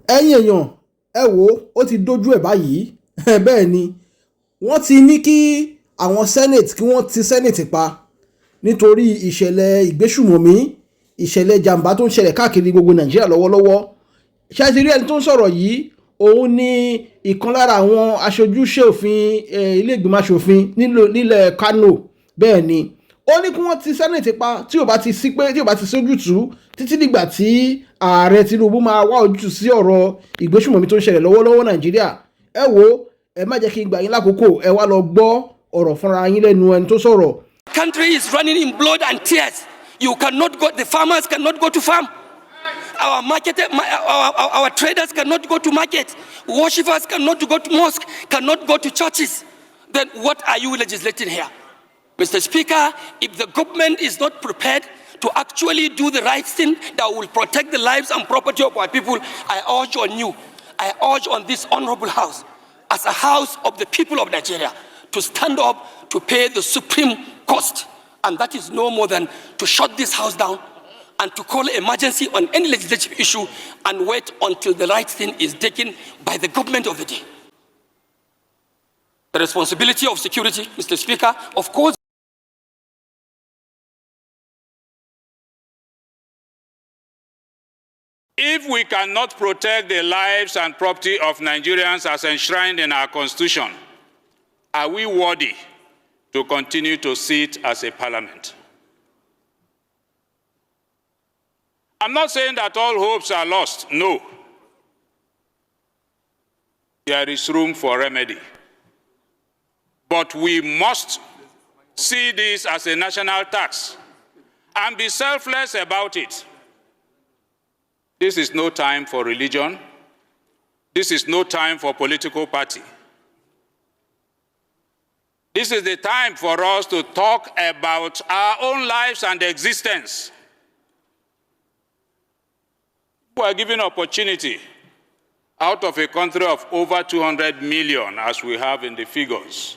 ẹ̀yin èèyàn ẹ wò ó ti dojú ẹ̀ báyìí bẹ́ẹ̀ ni wọ́n ti ní kí àwọn senate kí wọ́n ti senate pa nítorí ìṣẹ̀lẹ̀ ìgbésùmọ̀mí ìṣẹ̀lẹ̀ jàǹbá tó ń ṣẹlẹ̀ káàkiri gbogbo nàìjíríà lọ́wọ́lọ́wọ́ ṣáàtìrí ẹni tó ń sọ̀rọ̀ yìí òun ni ìkan lára àwọn aṣojú ṣòfin ilé ìgbìmọ̀ asòfin nílẹ̀ Kano bẹ́ẹ̀ ni ó ní kí wọ́n ti senate pa tí ò bá ti sí pé tí ò bá ti sójútùú títí dìgbà tí ààrẹ Tinubu máa wá ojútùú sí ọ̀rọ̀ ìgbésùmọ̀mí tó ń ṣẹlẹ̀ lọ́wọ́lọ́wọ́ nàìjíríà ẹ wo ẹ má jẹ́ kí n gbà yín lákòókò ẹ wá lọ gbọ́ ọ̀rọ̀ fúnra yín lẹ́nu ẹni tó sọ̀rọ̀. Country is running in blood and tears. You cannot go, the farmers cannot go to farm. Our traders cannot go to market. Worshippers cannot go to mosque, cannot go to churches. Then what are you legislating here? Mr. Speaker, if the government is not prepared to actually do the right thing that will protect the lives and property of our people, I urge on you, I urge on this honorable house, as a house of the people of Nigeria, to stand up to pay the supreme cost. And that is no more than to shut this house down and to call emergency on any legislative issue and wait until the right thing is taken by the government of the day. The responsibility of security, Mr. Speaker, of course. If we cannot protect the lives and property of Nigerians as enshrined in our Constitution, are we worthy to continue to sit as a parliament? I'm not saying that all hopes are lost, no. There is room for remedy. But we must see this as a national tax and be selfless about it. This is no time for religion. This is no time for political party. This is the time for us to talk about our own lives and existence. We are given opportunity out of a country of over 200 million, as we have in the figures,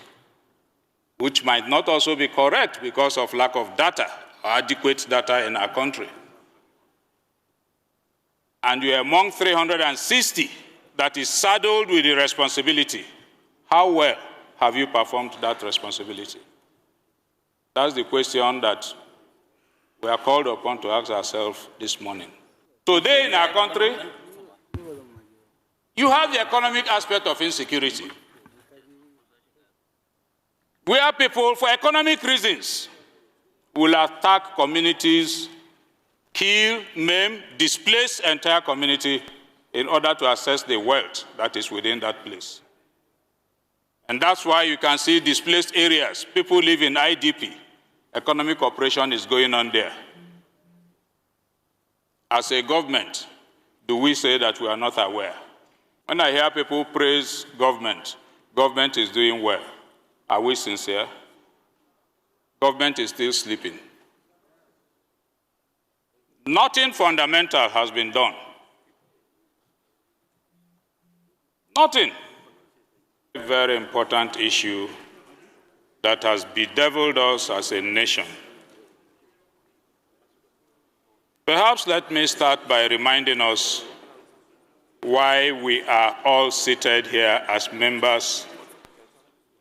which might not also be correct because of lack of data, or adequate data in our country. And you are among 360 that is saddled with the responsibility. How well have you performed that responsibility? That's the question that we are called upon to ask ourselves this morning. Today in our country, you have the economic aspect of insecurity, where people, for economic reasons, will attack communities, kill, maim, displace entire community in order to access the wealth that is within that place. And that's why you can see displaced areas. People live in IDP. Economic operation is going on there. As a government, do we say that we are not aware? When I hear people praise government is doing well. Are we sincere? Government is still sleeping. Nothing fundamental has been done. Nothing. A very important issue that has bedeviled us as a nation. Perhaps let me start by reminding us why we are all seated here as members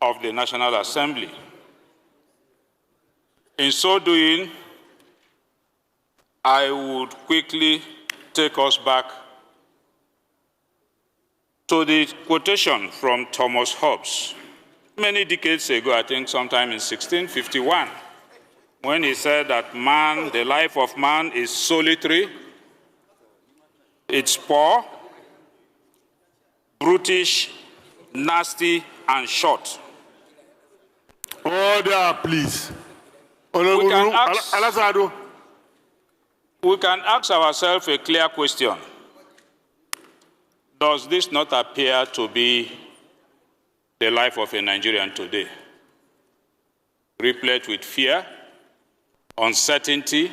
of the National Assembly. In so doing, I would quickly take us back to the quotation from Thomas Hobbes many decades ago, I think sometime in 1651, when he said that man, the life of man is solitary, it's poor, brutish, nasty, and short. Order, please. We can ask ourselves a clear question. Does this not appear to be the life of a Nigerian today? Replete with fear, uncertainty.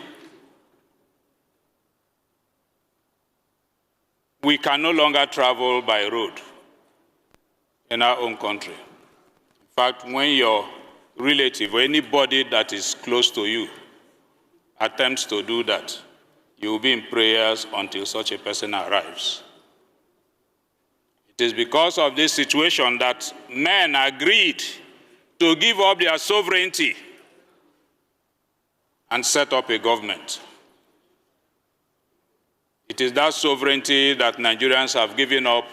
We can no longer travel by road in our own country. In fact, when your relative or anybody that is close to you attempts to do that, you will be in prayers until such a person arrives. is because of this situation that men agreed to give up their sovereignty and set up a government. It is that sovereignty that Nigerians have given up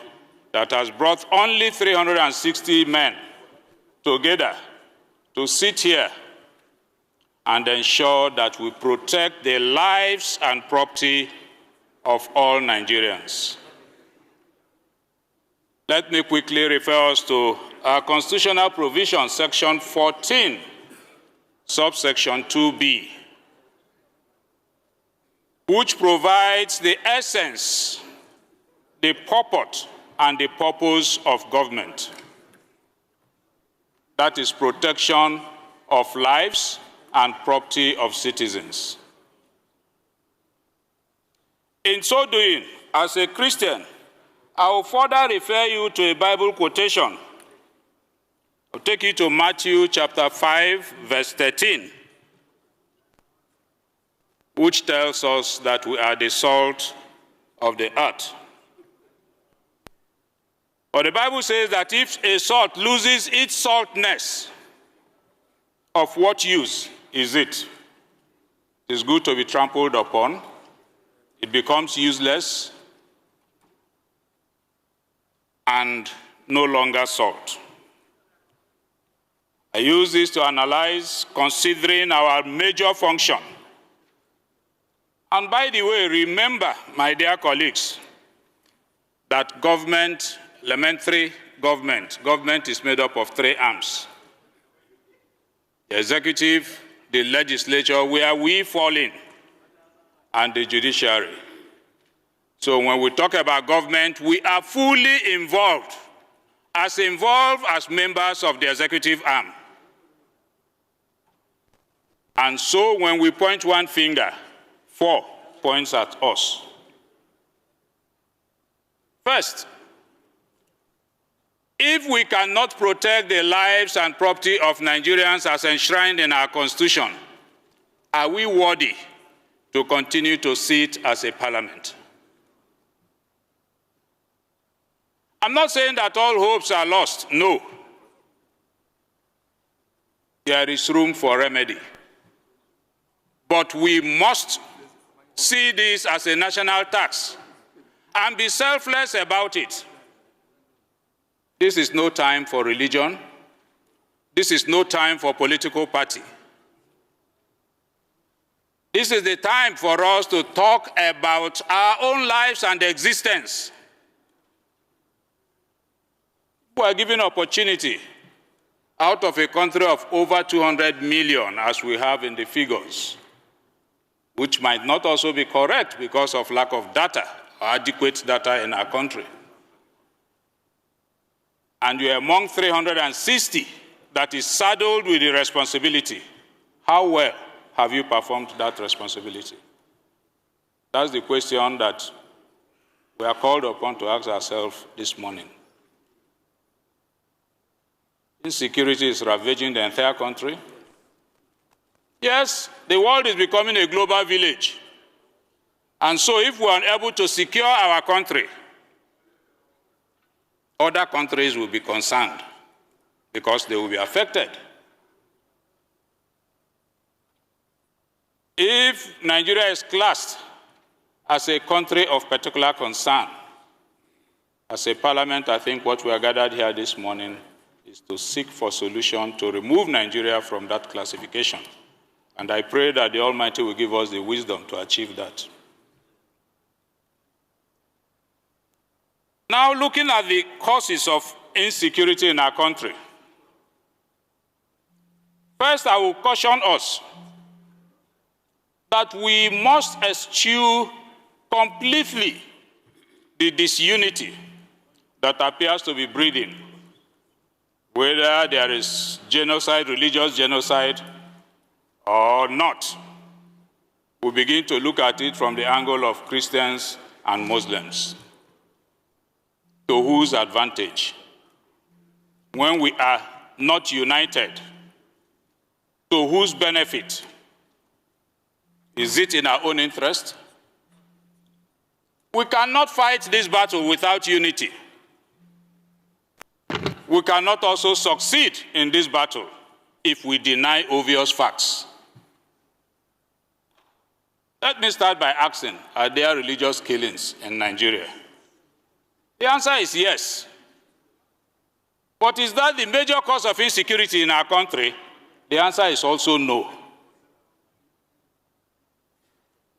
that has brought only 360 men together to sit here and ensure that we protect the lives and property of all Nigerians. Let me quickly refer us to our constitutional provision, section 14, subsection 2B, which provides the essence, the purport, and the purpose of government. That is protection of lives and property of citizens. In so doing, as a Christian, I will further refer you to a Bible quotation. I'll take you to Matthew chapter 5, verse 13, which tells us that we are the salt of the earth. But the Bible says that if a salt loses its saltness, of what use is it? It is good to be trampled upon. It becomes useless and no longer salt. I use this to analyze, considering our major function. And by the way, remember, my dear colleagues, that government, elementary government is made up of three arms. The executive, the legislature, where we fall in, and the judiciary. So when we talk about government, we are fully involved as members of the executive arm. And so when we point one finger, 4 points at us. First, if we cannot protect the lives and property of Nigerians as enshrined in our Constitution, are we worthy to continue to sit as a parliament? I'm not saying that all hopes are lost, no. There is room for remedy. But we must see this as a national tax and be selfless about it. This is no time for religion. This is no time for political party. This is the time for us to talk about our own lives and existence. We are given opportunity out of a country of over 200 million, as we have in the figures, which might not also be correct because of lack of data, or adequate data in our country. And you are among 360 that is saddled with the responsibility. How well have you performed that responsibility? That's the question that we are called upon to ask ourselves this morning. Insecurity is ravaging the entire country. Yes, the world is becoming a global village. And so if we are unable to secure our country, other countries will be concerned because they will be affected. If Nigeria is classed as a country of particular concern, as a parliament, I think what we are gathered here this morning is to seek for solution to remove Nigeria from that classification. And I pray that the Almighty will give us the wisdom to achieve that. Now, looking at the causes of insecurity in our country, first I will caution us that we must eschew completely the disunity that appears to be breeding, whether there is genocide, religious genocide, or not. We begin to look at it from the angle of Christians and Muslims. To whose advantage? When we are not united, to whose benefit? Is it in our own interest? We cannot fight this battle without unity. we cannot also succeed in this battle if we deny obvious facts. Let me start by asking, are there religious killings in Nigeria? The answer is yes. But is that the major cause of insecurity in our country? The answer is also no.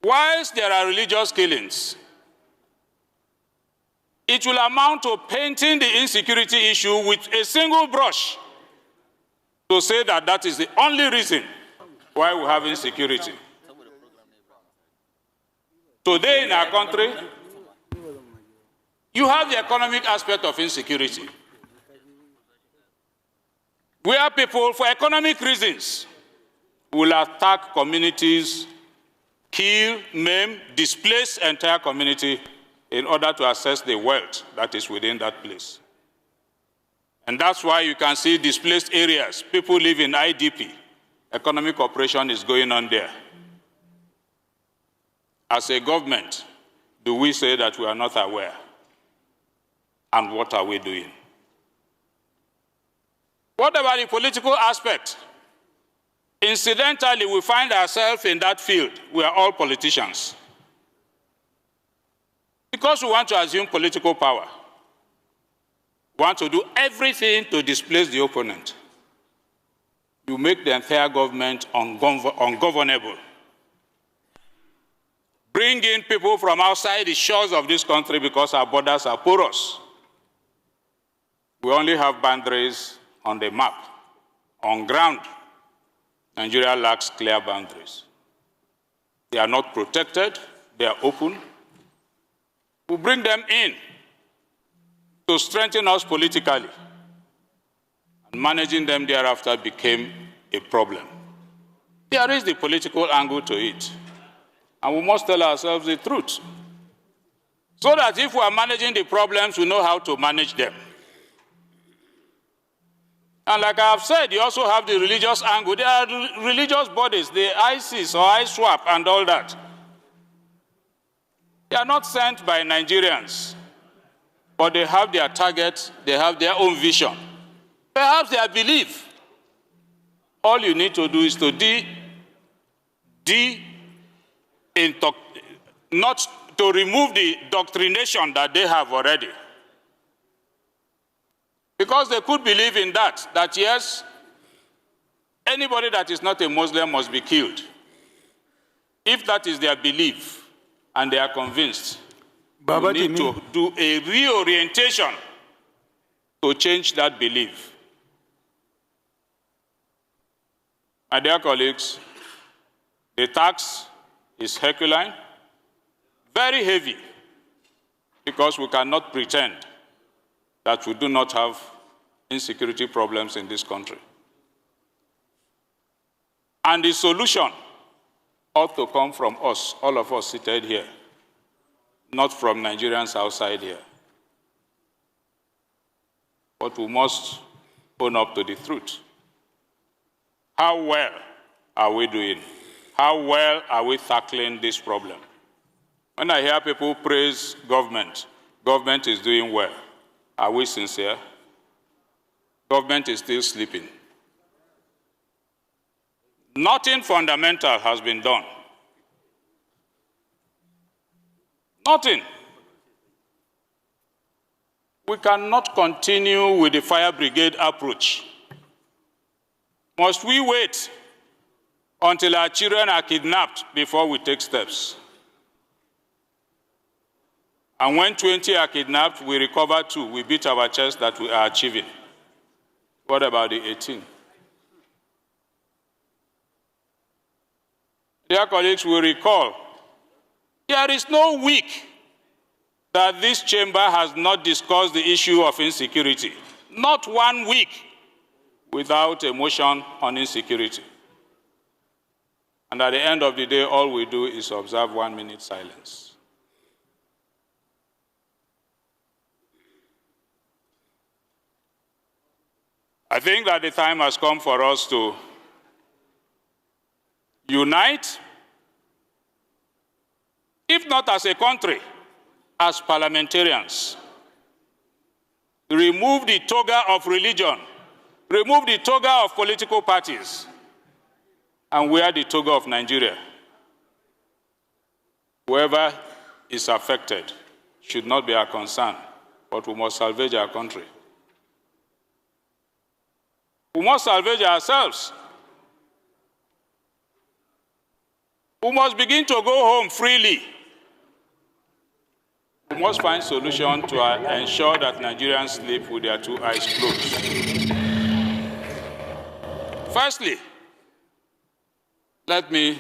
Whilst there are religious killings, it will amount to painting the insecurity issue with a single brush to say that that is the only reason why we have insecurity. Today in our country, you have the economic aspect of insecurity, where people, for economic reasons, will attack communities, kill, maim, displace entire community in order to access the wealth that is within that place. And that's why you can see displaced areas. People live in IDP. Economic operation is going on there. As a government, do we say that we are not aware? And what are we doing? What about the political aspect? Incidentally, we find ourselves in that field. We are all politicians. Because we want to assume political power, we want to do everything to displace the opponent. You make the entire government ungovernable. Bring in people from outside the shores of this country because our borders are porous. We only have boundaries on the map. On ground, Nigeria lacks clear boundaries. They are not protected, they are open. We bring them in to strengthen us politically, and managing them thereafter became a problem. There is the political angle to it, and we must tell ourselves the truth, so that if we are managing the problems, we know how to manage them. And like I have said, you also have the religious angle. There are religious bodies, the ISIS or ISWAP and all that. They are not sent by Nigerians, but they have their target, they have their own vision, perhaps their belief. All you need to do is to not to remove the doctrination that they have already. Because they could believe in that yes, anybody that is not a Muslim must be killed. If that is their belief and they are convinced, we need to do a reorientation to change that belief. My dear colleagues, the tax is Herculean, very heavy, because we cannot pretend that we do not have insecurity problems in this country. And the solution ought to come from us, all of us seated here, not from Nigerians outside here. But we must own up to the truth. How well are we doing? How well are we tackling this problem? When I hear people praise government is doing well. Are we sincere? Government is still sleeping. Nothing fundamental has been done. Nothing. We cannot continue with the fire brigade approach. Must we wait until our children are kidnapped before we take steps? And when 20 are kidnapped, we recover 2. We beat our chest that we are achieving. What about the 18? Dear colleagues, we recall, there is no week that this chamber has not discussed the issue of insecurity. Not 1 week without a motion on insecurity. And at the end of the day, all we do is observe 1 minute silence. I think that the time has come for us to unite, if not as a country, as parliamentarians. remove the toga of religion, remove the toga of political parties, and wear the toga of Nigeria. Whoever is affected should not be our concern, but we must salvage our country. We must salvage ourselves. We must begin to go home freely. We must find solutions to ensure that Nigerians sleep with their two eyes closed. Firstly, let me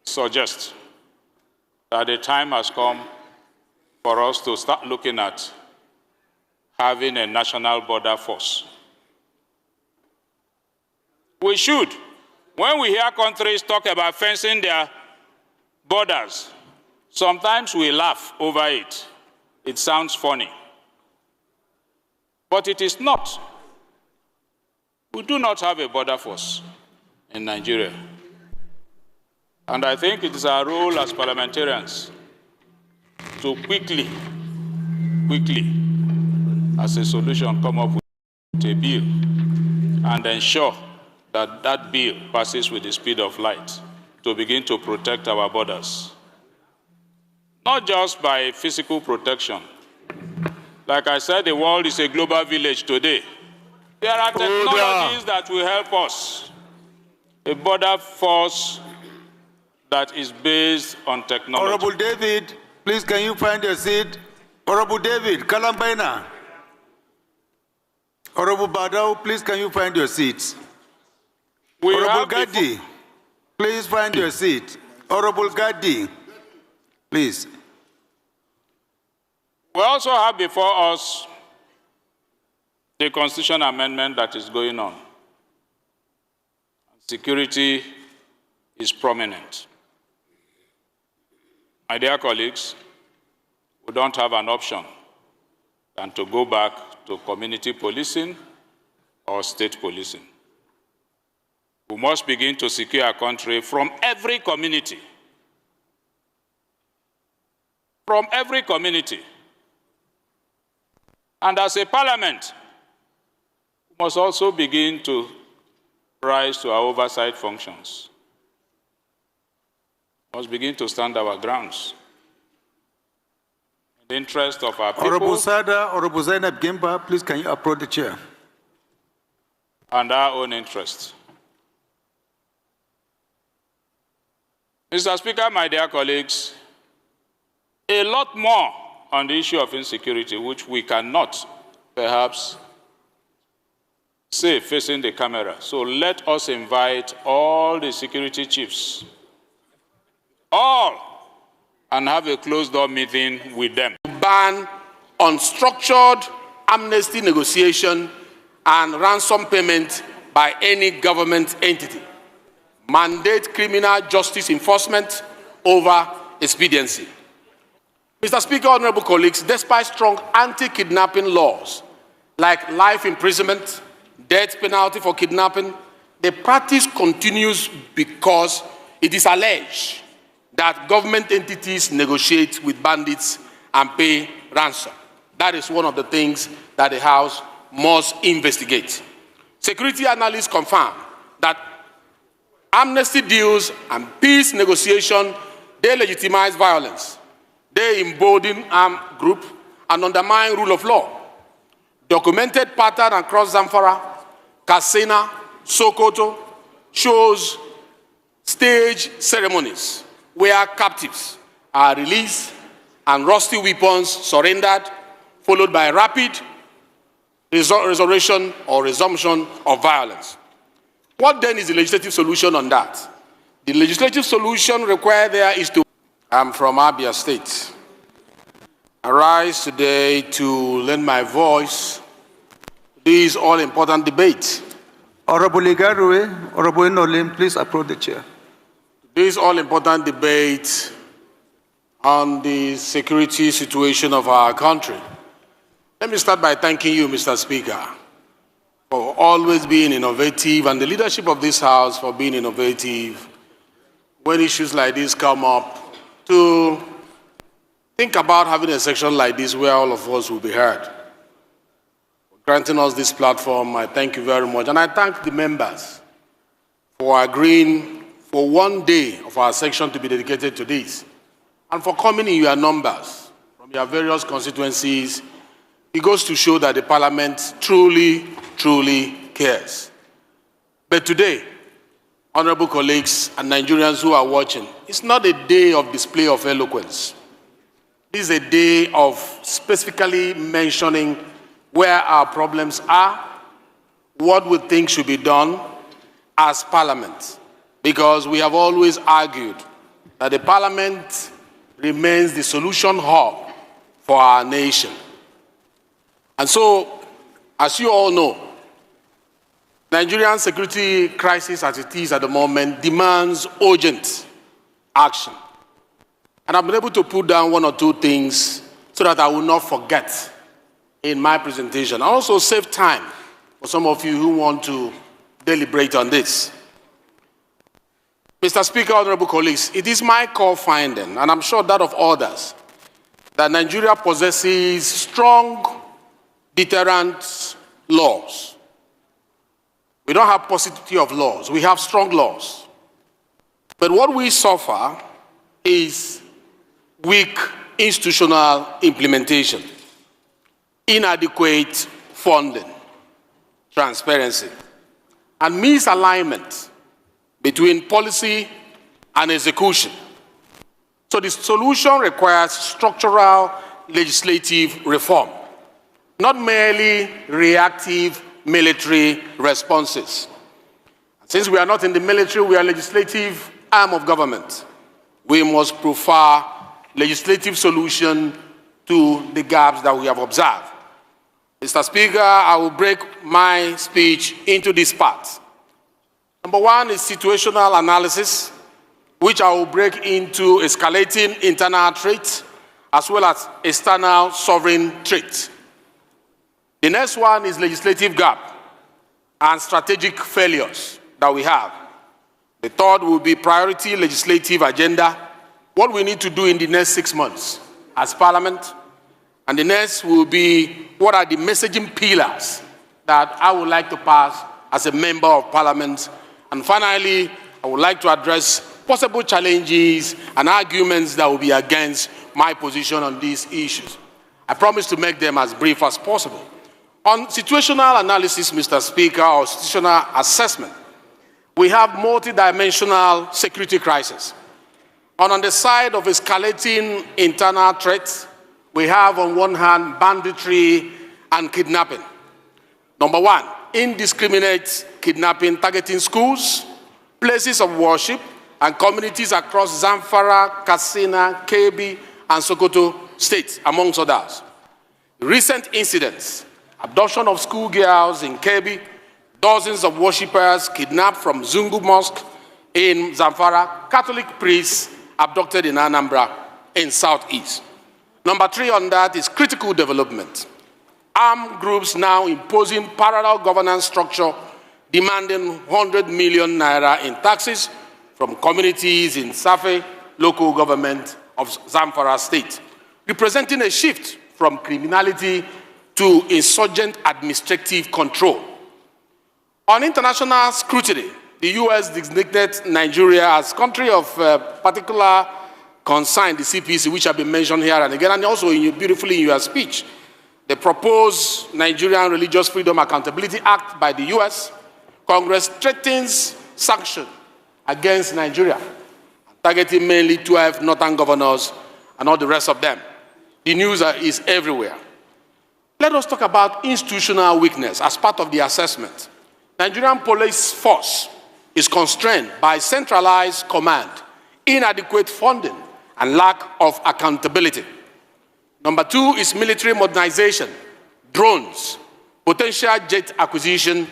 suggest that the time has come for us to start looking at having a national border force. We should. When we hear countries talk about fencing their borders, sometimes we laugh over it. It sounds funny. But it is not. We do not have a border force in Nigeria. And I think it is our role as parliamentarians to quickly, as a solution, come up with a bill and ensure that that bill passes with the speed of light to begin to protect our borders. Not just by physical protection. Like I said, the world is a global village today. There are technologies that will help us. A border force that is based on technology. Honorable David, please can you find your seat? Honorable David, Kalambaina. Honorable Badao, please can you find your seat? Honorable Gadi, please find your seat. Honorable Gadi, please. We also have before us the constitution amendment that is going on. Security is prominent. My dear colleagues, we don't have an option than to go back to community policing or state policing. We must begin to secure our country from every community. From every community. And as a parliament, we must also begin to rise to our oversight functions. We must begin to stand our grounds. In the interest of our people. Honorable Sada, Honorable Zainab Gimba, please can you approach the chair? And our own interest. Mr. Speaker, my dear colleagues, a lot more on the issue of insecurity, which we cannot perhaps say facing the camera. So let us invite all the security chiefs, all, and have a closed-door meeting with them. Ban unstructured amnesty negotiation and ransom payment by any government entity. Mandate criminal justice enforcement over expediency. Mr. Speaker, honorable colleagues, despite strong anti-kidnapping laws like life imprisonment, death penalty for kidnapping, the practice continues because it is alleged that government entities negotiate with bandits and pay ransom. That is one of the things that the House must investigate. Security analysts confirm that amnesty deals and peace negotiation, they legitimize violence. They embolden armed group and undermine rule of law. Documented pattern across Zamfara, Katsina, Sokoto shows stage ceremonies where captives are released and rusty weapons surrendered, followed by rapid restoration or resumption of violence. What then is the legislative solution on that? The legislative solution required there is to... I'm from Abia State. I rise today to lend my voice to this all-important debate. Honorable Igarue, Honorable Inolim, please approach the chair. This all-important debate on the security situation of our country. Let me start by thanking you, Mr. Speaker, for always being innovative, and the leadership of this House for being innovative when issues like this come up, to think about having a section like this where all of us will be heard. granting us this platform. I thank you very much. And I thank the members for agreeing for one day of our section to be dedicated to this, and for coming in your numbers from your various constituencies. It goes to show that the Parliament truly, truly cares. But today, honorable colleagues and Nigerians who are watching, it's not a day of display of eloquence. This is a day of specifically mentioning where our problems are, what we think should be done as Parliament. Because we have always argued that the Parliament remains the solution hub for our nation. And so, as you all know, Nigerian security crisis as it is at the moment demands urgent action. And I've been able to put down one or two things so that I will not forget in my presentation. I also save time for some of you who want to deliberate on this. Mr. Speaker, honorable colleagues, it is my core finding, and I'm sure that of others, that Nigeria possesses strong deterrent laws. We don't have paucity of laws, we have strong laws. But what we suffer is weak institutional implementation, inadequate funding, transparency, and misalignment between policy and execution. So the solution requires structural legislative reform, not merely reactive military responses. Since we are not in the military, we are a legislative arm of government. We must prefer legislative solution to the gaps that we have observed. Mr. Speaker, I will break my speech into these parts. Number one is situational analysis, which I will break into escalating internal threats as well as external sovereign threats. The next one is legislative gap and strategic failures that we have. The third will be priority legislative agenda, what we need to do in the next 6 months as Parliament. And the next will be what are the messaging pillars that I would like to pass as a member of Parliament. And finally, I would like to address possible challenges and arguments that will be against my position on these issues. I promise to make them as brief as possible. On situational analysis, Mr. Speaker, or situational assessment, we have multidimensional security crisis. On the side of escalating internal threats, we have on one hand banditry and kidnapping. Number one, indiscriminate kidnapping targeting schools, places of worship, and communities across Zamfara, Katsina, Kebbi, and Sokoto states, amongst others. Recent incidents, abduction of schoolgirls in Kebbi, dozens of worshippers kidnapped from Zungu Mosque in Zamfara, Catholic priests abducted in Anambra in Southeast. Number three on that is critical development. Armed groups now imposing parallel governance structure, demanding 100 million naira in taxes from communities in Safe, local government of Zamfara state, representing a shift from criminality to insurgent administrative control. On international scrutiny, the U.S. designated Nigeria as country of particular concern, the CPC, which have been mentioned here and again, and also beautifully in your speech. The proposed Nigerian Religious Freedom Accountability Act by the U.S. Congress threatens sanction against Nigeria, targeting mainly 12 northern governors and all the rest of them. The news is everywhere. Let us talk about institutional weakness as part of the assessment. Nigerian police force is constrained by centralized command, inadequate funding, and lack of accountability. Number two is military modernization, drones, potential jet acquisition,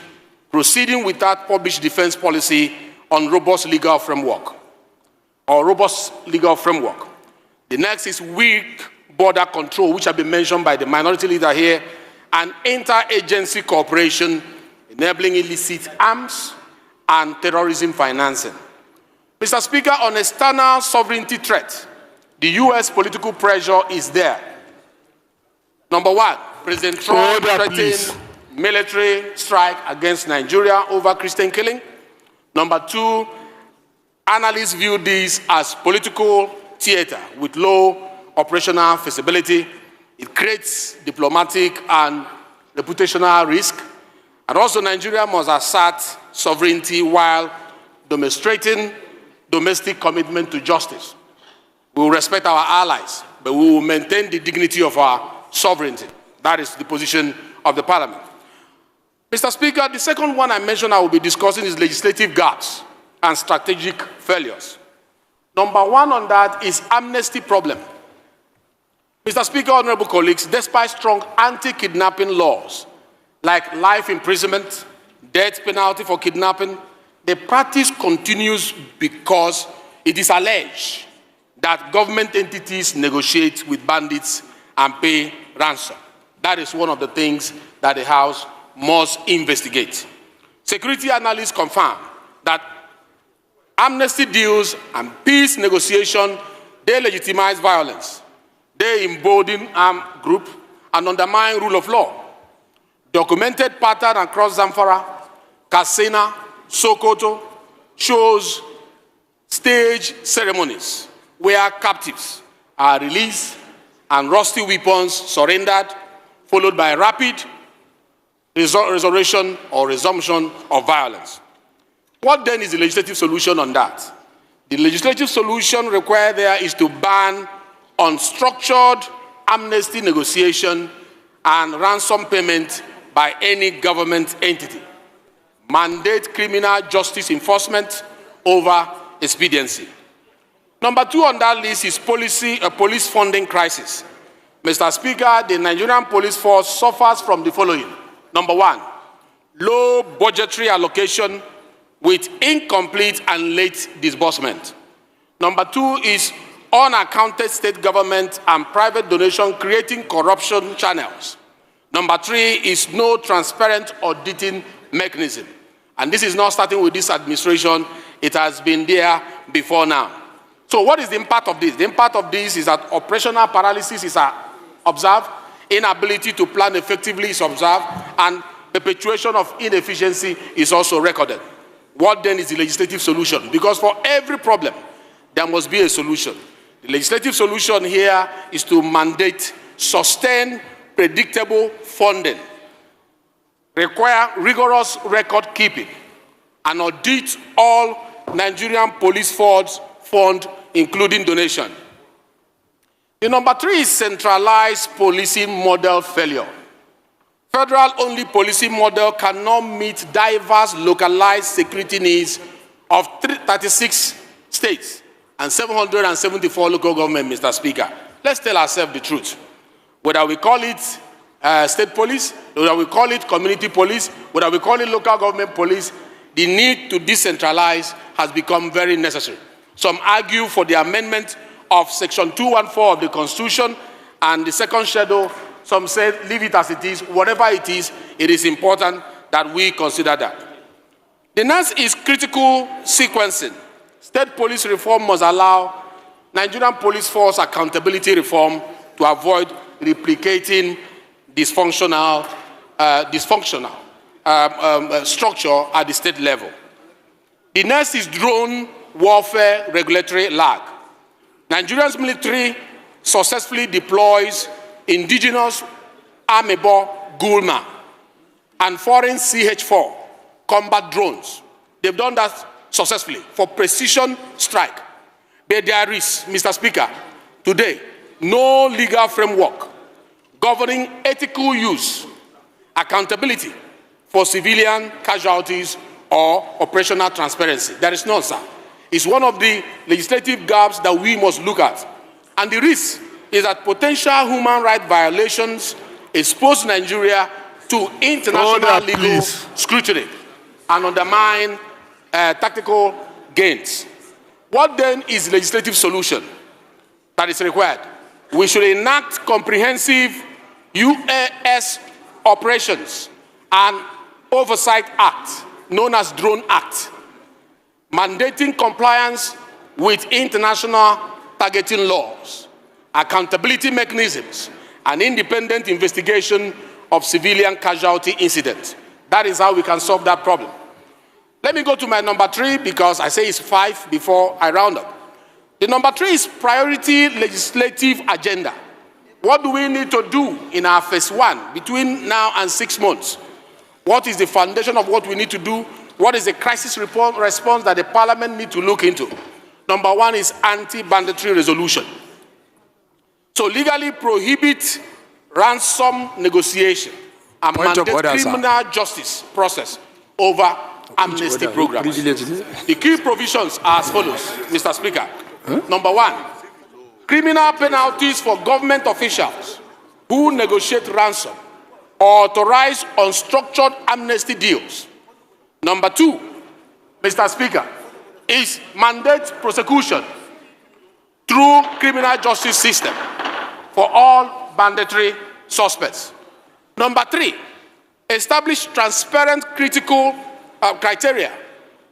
proceeding without published defense policy on robust legal framework. The next is weak border control, which have been mentioned by the minority leader here, and inter-agency cooperation, enabling illicit arms and terrorism financing. Mr. Speaker, on external sovereignty threat, the U.S. political pressure is there. Number one, President Trump threatened military strike against Nigeria over Christian killing. Number two, analysts view this as political theater with low operational feasibility. It creates diplomatic and reputational risk. And also, Nigeria must assert sovereignty while demonstrating domestic commitment to justice. We will respect our allies, but we will maintain the dignity of our sovereignty. That is the position of the Parliament. Mr. Speaker, the second one I mentioned I will be discussing is legislative gaps and strategic failures. Number one on that is amnesty problem. Mr. Speaker, honorable colleagues, despite strong anti-kidnapping laws like life imprisonment, death penalty for kidnapping, the practice continues because it is alleged that government entities negotiate with bandits and pay ransom. That is one of the things that the House must investigate. Security analysts confirm that amnesty deals and peace negotiation, they legitimize violence. They embolden armed groups and undermine rule of law. Documented pattern across Zamfara, Katsina, Sokoto shows stage ceremonies where captives are released and rusty weapons surrendered, followed by rapid restoration or resumption of violence. What then is the legislative solution on that? The legislative solution required there is to ban unstructured amnesty negotiation and ransom payment by any government entity. Mandate criminal justice enforcement over expediency. Number two on that list is police funding crisis. Mr. Speaker, the Nigerian police force suffers from the following. Number one, low budgetary allocation with incomplete and late disbursement. Number two is unaccounted state government and private donation creating corruption channels. Number three is no transparent auditing mechanism. And this is not starting with this administration, it has been there before now. So what is the impact of this? The impact of this is that operational paralysis is observed, inability to plan effectively is observed, and perpetuation of inefficiency is also recorded. What then is the legislative solution? Because for every problem, there must be a solution. The legislative solution here is to mandate sustained, predictable funding, require rigorous record keeping, and audit all Nigerian police force fund, including donation. The number three is centralized policing model failure. Federal-only policing model cannot meet diverse localized security needs of 36 states and 774 local governments, Mr. Speaker. Let's tell ourselves the truth. Whether we call it state police, whether we call it community police, whether we call it local government police, the need to decentralize has become very necessary. Some argue for the amendment of Section 214 of the Constitution and the second schedule. Some say leave it as it is. Whatever it is important that we consider that. The next is critical sequencing. State police reform must allow Nigerian police force accountability reform to avoid replicating dysfunctional structure at the state level. The next is drone warfare regulatory lag. Nigeria's military successfully deploys indigenous Amebo Gulma and foreign CH-4 combat drones. They've done that successfully for precision strike. But there is, Mr. Speaker, today, no legal framework governing ethical use, accountability for civilian casualties or operational transparency. There is none, sir. It's one of the legislative gaps that we must look at. And the risk is that potential human rights violations expose Nigeria to international legal scrutiny and undermine tactical gains. What then is the legislative solution that is required? We should enact comprehensive UAS operations and oversight act, known as Drone Act, mandating compliance with international targeting laws, accountability mechanisms, and independent investigation of civilian casualty incidents. That is how we can solve that problem. Let me go to my number 3 because I say it's 5 before I round up. The number 3 is priority legislative agenda. What do we need to do in our phase 1 between now and 6 months? What is the foundation of what we need to do? What is the crisis response that the parliament need to look into? Number 1 is anti-banditry resolution. So legally prohibit ransom negotiation and mandate criminal justice process over amnesty programs. The key provisions are as follows, Mr. Speaker. Number 1, criminal penalties for government officials who negotiate ransom or authorize unstructured amnesty deals. Number 2, Mr. Speaker, is mandate prosecution through criminal justice system for all banditry suspects. Number 3, establish transparent critical criteria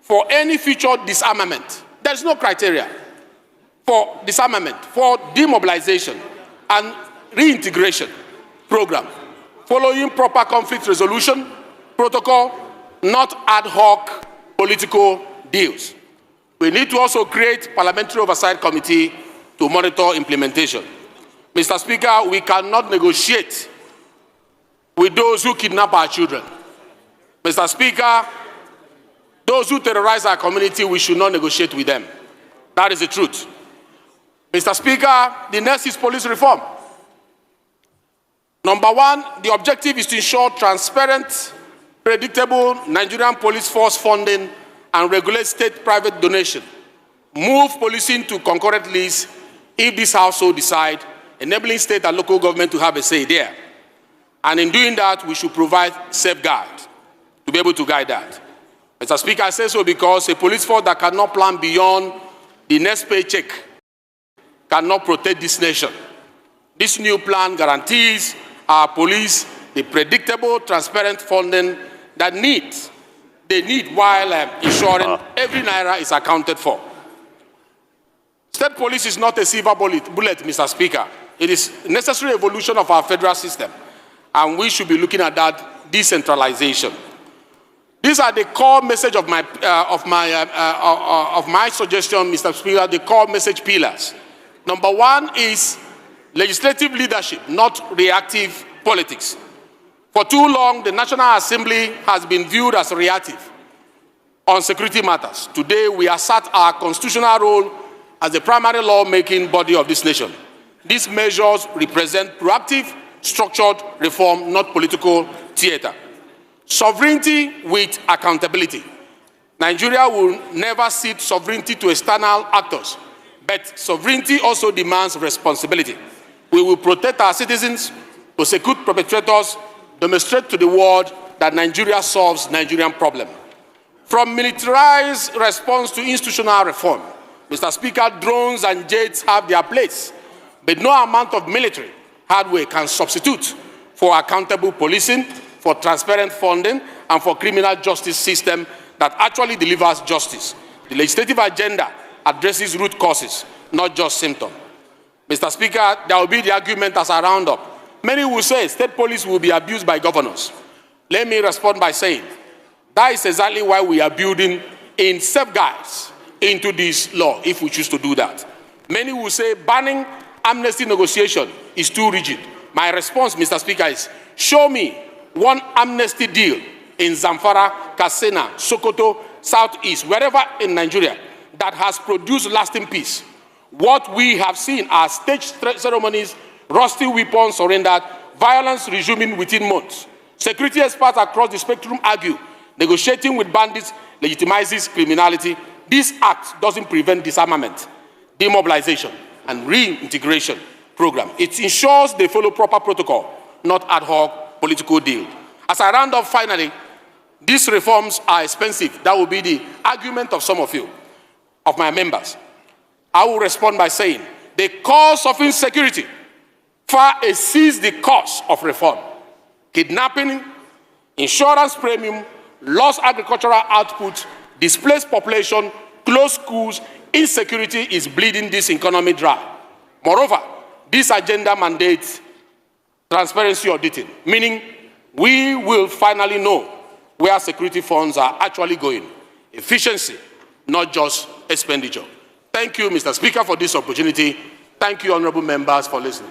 for any future disarmament. There is no criteria for disarmament, for demobilization and reintegration program, following proper conflict resolution protocol, not ad hoc political deals. We need to also create parliamentary oversight committee to monitor implementation. Mr. Speaker, we cannot negotiate with those who kidnap our children. Mr. Speaker, those who terrorize our community, we should not negotiate with them. That is the truth. Mr. Speaker, the next is police reform. Number 1, the objective is to ensure transparent, predictable Nigerian police force funding and regulate state-private donation. Move policing to concurrent lease if this House so decide, enabling state and local government to have a say there. And in doing that, we should provide safeguards to be able to guide that. Mr. Speaker, I say so because a police force that cannot plan beyond the next paycheck cannot protect this nation. This new plan guarantees our police the predictable, transparent funding that they need while ensuring every naira is accounted for. State police is not a silver bullet, Mr. Speaker. It is a necessary evolution of our federal system, and we should be looking at that decentralization. These are the core message of my suggestion, Mr. Speaker, the core message pillars. Number 1 is legislative leadership, not reactive politics. For too long, the National Assembly has been viewed as reactive on security matters. Today, we assert our constitutional role as the primary law-making body of this nation. These measures represent proactive, structured reform, not political theater. Sovereignty with accountability. Nigeria will never cede sovereignty to external actors, but sovereignty also demands responsibility. We will protect our citizens, prosecute perpetrators, demonstrate to the world that Nigeria solves Nigerian problem. From militarized response to institutional reform, Mr. Speaker, drones and jets have their place, but no amount of military hardware can substitute for accountable policing, for transparent funding, and for criminal justice system that actually delivers justice. The legislative agenda addresses root causes, not just symptoms. Mr. Speaker, there will be the argument as a roundup. Many will say state police will be abused by governors. Let me respond by saying that is exactly why we are building in safeguards into this law, if we choose to do that. Many will say banning amnesty negotiation is too rigid. My response, Mr. Speaker, is show me one amnesty deal in Zamfara, Katsina, Sokoto, Southeast, wherever in Nigeria that has produced lasting peace. What we have seen are staged ceremonies, rusty weapons surrendered, violence resuming within months. Security experts across the spectrum argue negotiating with bandits legitimizes criminality. This act doesn't prevent disarmament, demobilization, and reintegration program. It ensures they follow proper protocol, not ad hoc political deal. As I round up finally, these reforms are expensive. That will be the argument of some of you, of my members. I will respond by saying the cost of insecurity far exceeds the cost of reform. Kidnapping, insurance premium, lost agricultural output, displaced population, closed schools, insecurity is bleeding this economy dry. Moreover, this agenda mandates transparency auditing, meaning we will finally know where security funds are actually going. Efficiency, not just expenditure. Thank you, Mr. Speaker, for this opportunity. Thank you, honorable members, for listening.